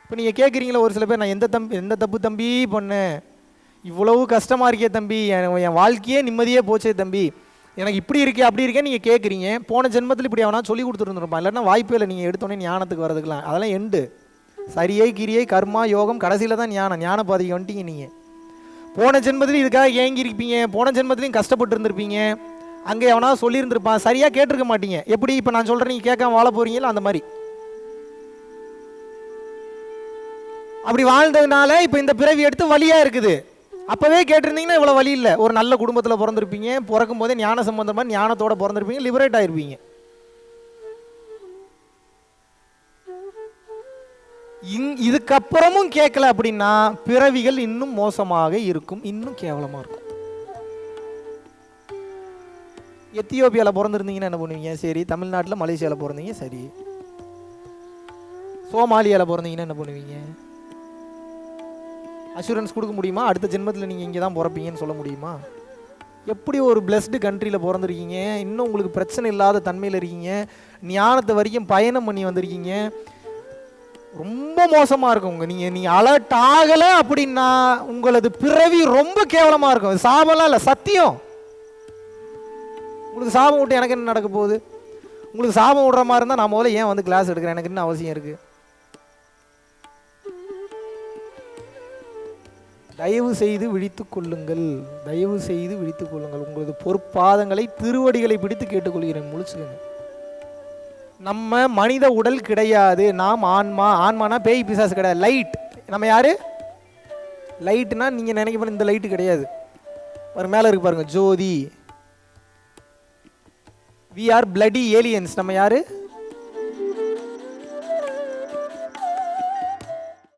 இப்போ நீங்கள் கேட்குறீங்களா ஒரு சில பேர், நான் எந்த தப்பு தம்பி பண்ணேன், இவ்வளவு கஷ்டமாக இருக்கே தம்பி, என் வாழ்க்கையே நிம்மதியே போச்சே தம்பி, எனக்கு இப்படி இருக்கே அப்படி இருக்கே நீங்கள் கேட்குறீங்க. போன ஜென்மத்தில் இப்படி அவனா சொல்லி கொடுத்துருந்துருப்பான், இல்லைன்னா வாய்ப்பே இல்லை நீங்கள் எடுத்தோடனே ஞானத்துக்கு வரதுக்கலாம். அதெல்லாம் எண்டு. சரியை கிரியை கர்மா யோகம் கடைசியில் தான் ஞானம். ஞான பாதைக்கு வந்துட்டீங்க நீங்கள். போன ஜென்மத்திலையும் இதுக்காக ஏங்கியிருப்பீங்க, போன ஜென்மத்திலையும் கஷ்டப்பட்டு இருந்திருப்பீங்க, அங்கே எவனா சொல்லியிருந்திருப்பான், சரியாக கேட்டிருக்க மாட்டீங்க. எப்படி இப்போ நான் சொல்கிறேன் நீங்கள் கேட்காம வாழ போகிறீங்களோ அந்த மாதிரி. அப்படி வாழ்ந்ததுனால இப்போ இந்த பிறவி எடுத்து வலியாக இருக்குது. அப்போவே கேட்டிருந்தீங்கன்னா இவ்வளோ வலி இல்லை. ஒரு நல்ல குடும்பத்தில் பிறந்திருப்பீங்க, பிறக்கும் போதே ஞான சம்பந்தமாக ஞானத்தோட பிறந்திருப்பீங்க, லிபரேட் ஆகிருப்பீங்க. இதுக்கப்புறமும் கேட்கல அப்படின்னா பிறவிகள் இன்னும் மோசமாக இருக்கும், இன்னும் கேவலமாக இருக்கும். எத்தியோப்பியாவில் பிறந்திருந்தீங்கன்னா என்ன பண்ணுவீங்க? சரி. தமிழ்நாட்டில் மலேசியாவில் பிறந்தீங்க, சரி. சோமாலியாவில் பிறந்தீங்கன்னா என்ன பண்ணுவீங்க? அஷூரன்ஸ் கொடுக்க முடியுமா அடுத்த ஜென்மத்தில் நீங்கள் இங்கே தான் பிறப்பீங்கன்னு சொல்ல முடியுமா? எப்படி ஒரு பிளஸ்டு கண்ட்ரியில் பிறந்திருக்கீங்க, இன்னும் உங்களுக்கு பிரச்சனை இல்லாத தன்மையில் இருக்கீங்க, ஞானத்தை வரைக்கும் பயணம் பண்ணி வந்திருக்கீங்க. ரொம்ப மோசமாக இருக்கும். நீங்கள் அலர்ட் ஆகலை அப்படின்னா உங்களது பிறவி ரொம்ப கேவலமாக இருக்கும். சாபம்லாம் இல்லை, சத்தியம். உங்களுக்கு சாபம் விட்டு எனக்கு என்ன நடக்க போகுது? உங்களுக்கு சாபம் விடுற மாதிரி இருந்தால் நான் முதல்ல ஏன் வந்து கிளாஸ் எடுக்கிறேன்? எனக்கு என்ன அவசியம் இருக்குது? தயவு செய்து விழித்துக் கொள்ளுங்கள், தயவு செய்து விழித்துக் கொள்ளுங்கள். உங்களது பொற்பாதங்களை திருவடிகளை பிடித்து கேட்டுக்கொள்கிறேன், முழிச்சுக்கங்க. நம்ம மனித உடல் கிடையாது, நாம் ஆன்மா. ஆன்மானா பேய் பிசாசு கிடையாது, லைட். நம்ம யாரு? லைட்னா நீங்கள் நினைக்க போன இந்த லைட்டு கிடையாது. ஒரு மேலே இருக்கு பாருங்க, Jyothi. We are bloody aliens. நம்ம யாரு?